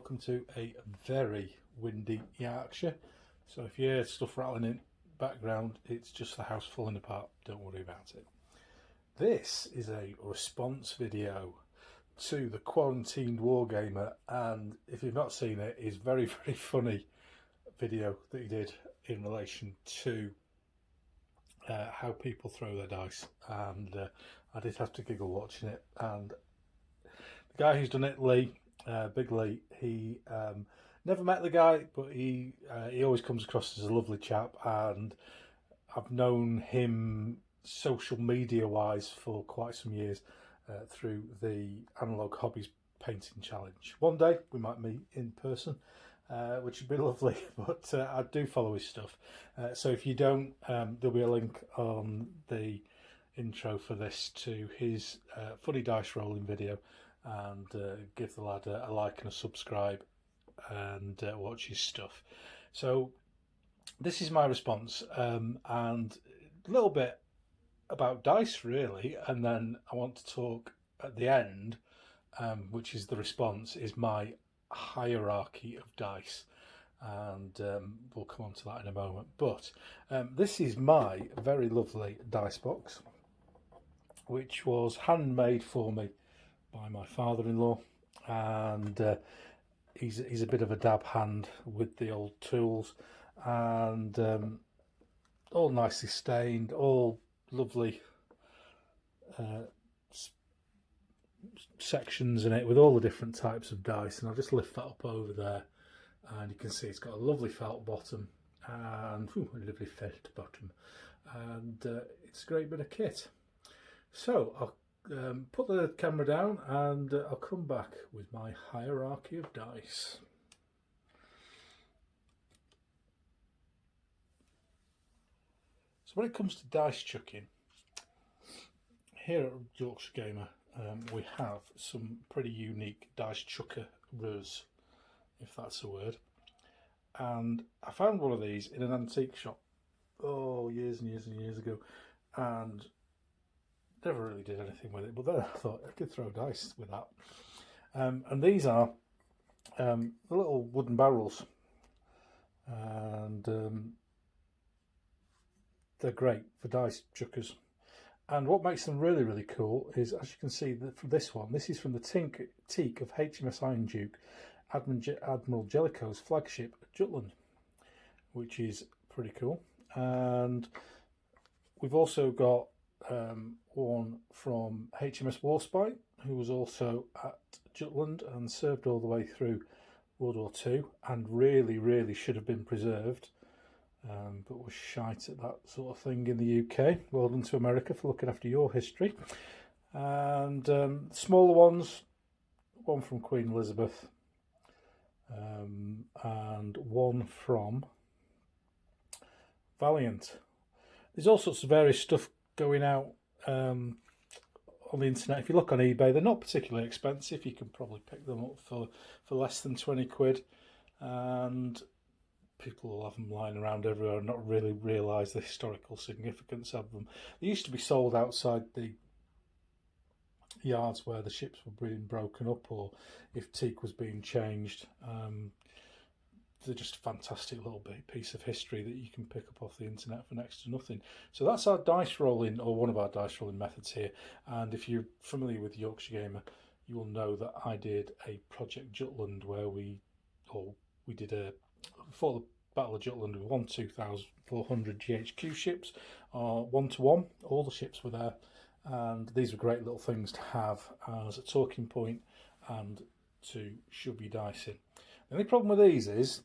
welcome to a very windy Yorkshire. So if you hear stuff rattling in the background, it's just the house falling apart, don't worry about it. This is a response video to the quarantined Wargamer, and if you've not seen it, it's very funny video that he did in relation to how people throw their dice, and I did have to giggle watching it. And the guy who's done it, Lee, Big Lee, he never met the guy, but he always comes across as a lovely chap, and I've known him social media wise for quite some years through the Analog Hobbies Painting Challenge. One day we might meet in person, which would be lovely, but I do follow his stuff. So if you don't, there'll be a link on the intro for this to his funny dice rolling video, and give the lad a like and a subscribe, and watch his stuff. So this is my response, and a little bit about dice really, and then I want to talk at the end, which is the response, is my hierarchy of dice, and we'll come on to that in a moment. But this is my very lovely dice box, which was handmade for me by my father-in-law, and he's a bit of a dab hand with the old tools, and all nicely stained, all lovely sections in it with all the different types of dice. And I'll just lift that up over there, and you can see it's got a lovely felt bottom and a lovely felt bottom, and it's a great bit of kit. So I'll put the camera down, and I'll come back with my hierarchy of dice. So when it comes to dice chucking, here at Yarkshire Gamee, we have some pretty unique dice chuckers, if that's a word. And I found one of these in an antique shop, years and years ago, and never really did anything with it, but then I thought I could throw dice with that. And these are the little wooden barrels, and they're great for dice chuckers. And what makes them really cool is, as you can see, that from this one, this is from the teak of HMS Iron Duke, Admiral Jellicoe's flagship at Jutland, which is pretty cool. And we've also got one from HMS Warspite, who was also at Jutland and served all the way through World War II, and really should have been preserved, but was shite at that sort of thing in the UK. Well done to America for looking after your history. And smaller ones, one from Queen Elizabeth, and one from Valiant. There's all sorts of various stuff going out on the internet. If you look on eBay, they're not particularly expensive. You can probably pick them up for less than 20 quid, and people will have them lying around everywhere and not really realise the historical significance of them. They used to be sold outside the yards where the ships were being broken up, or if teak was being changed. They're just a fantastic little piece of history that you can pick up off the internet for next to nothing. So that's our dice rolling, or one of our dice rolling methods here. And if you're familiar with Yarkshire Gamee, you will know that I did a Project Jutland where we did before the Battle of Jutland, we won 2,400 GHQ ships, 1-to-1. All the ships were there, and these were great little things to have as a talking point and to shove your dice in. The only problem with these is,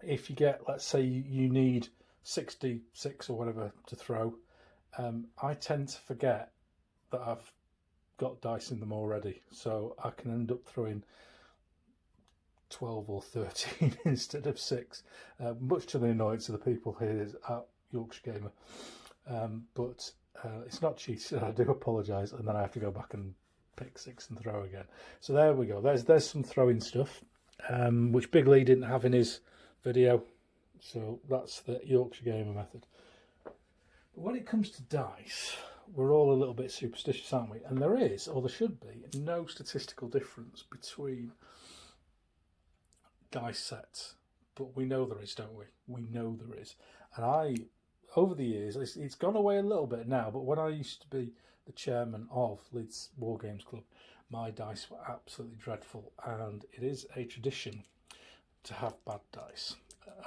if you get, let's say you need 66 or whatever to throw, I tend to forget that I've got dice in them already, so I can end up throwing 12 or 13 instead of 6, much to the annoyance of the people here at Yarkshire Gamee. But it's not cheating, I do apologise, and then I have to go back and pick 6 and throw again. So there we go, there's some throwing stuff, which Big Lee didn't have in his video, so that's the Yarkshire Gamee method. But when it comes to dice, we're all a little bit superstitious, aren't we? And there is, or there should be, no statistical difference between dice sets, but we know there is, don't we? We know there is. And over the years, it's gone away a little bit now, but when I used to be the chairman of Leeds Wargames Club, my dice were absolutely dreadful, and it is a tradition to have bad dice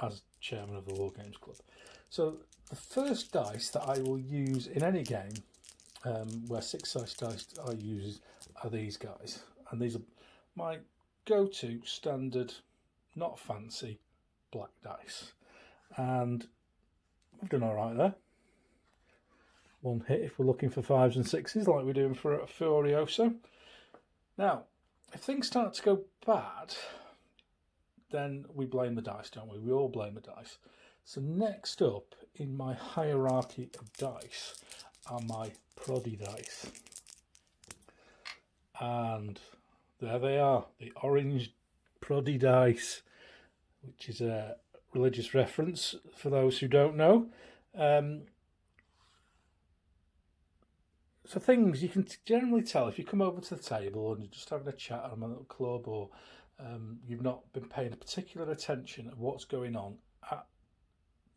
as chairman of the Wargames Club. So the first dice that I will use in any game where 6-sided dice I use are these guys, and these are my go-to standard, not fancy, black dice, and I've done all right there. One hit if we're looking for 5s and 6s like we're doing for Furioso. Now, if things start to go bad, then we blame the dice, don't we? We all blame the dice. So next up in my hierarchy of dice are my proddy dice. And there they are, the orange proddy dice, which is a religious reference for those who don't know. So things you can generally tell if you come over to the table and you're just having a chat at a little club, or you've not been paying particular attention of what's going on at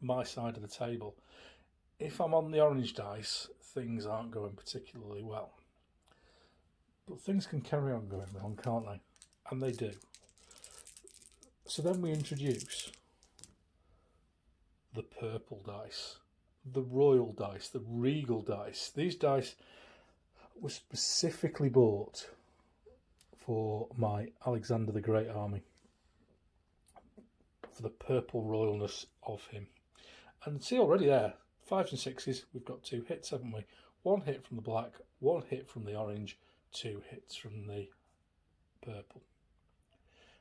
my side of the table. If I'm on the orange dice, things aren't going particularly well. But things can carry on going wrong, can't they? And they do. So then we introduce the purple dice, the royal dice, the regal dice. These dice were specifically bought for my Alexander the Great army, for the purple royalness of him. And see already there, 5s and 6s, we've got 2 hits, haven't we? 1 hit from the black, 1 hit from the orange, 2 hits from the purple.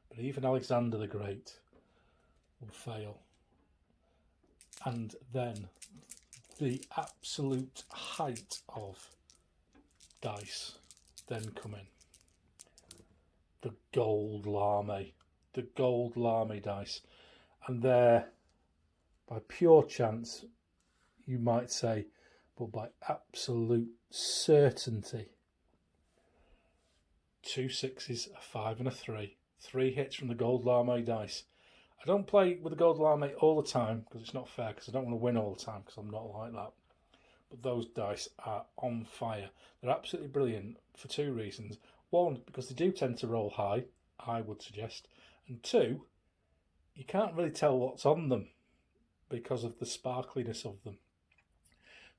But even Alexander the Great will fail. And then the absolute height of dice then come in. The gold lame. The gold lame dice. And they're, by pure chance, you might say, but by absolute certainty, 2 6s, a 5 and a 3. 3 hits from the gold lame dice. I don't play with the gold lame all the time because it's not fair, because I don't want to win all the time because I'm not like that. But those dice are on fire. They're absolutely brilliant for 2 reasons. 1, because they do tend to roll high, I would suggest. And 2, you can't really tell what's on them because of the sparkliness of them.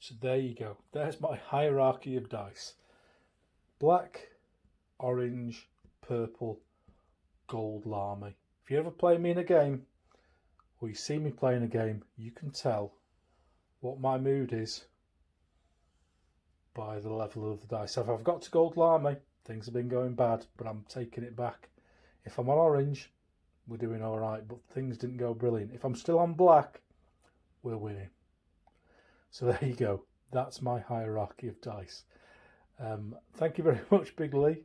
So there you go. There's my hierarchy of dice. Black, orange, purple, gold lame. If you ever play me in a game, or you see me playing a game, you can tell what my mood is by the level of the dice. If I've got to gold lame, things have been going bad, but I'm taking it back. If I'm on orange, we're doing all right, but things didn't go brilliant. If I'm still on black, we're winning. So there you go. That's my hierarchy of dice. Thank you very much, Big Lee.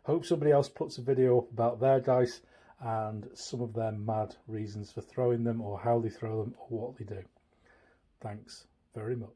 Hope somebody else puts a video up about their dice and some of their mad reasons for throwing them, or how they throw them, or what they do. Thanks very much.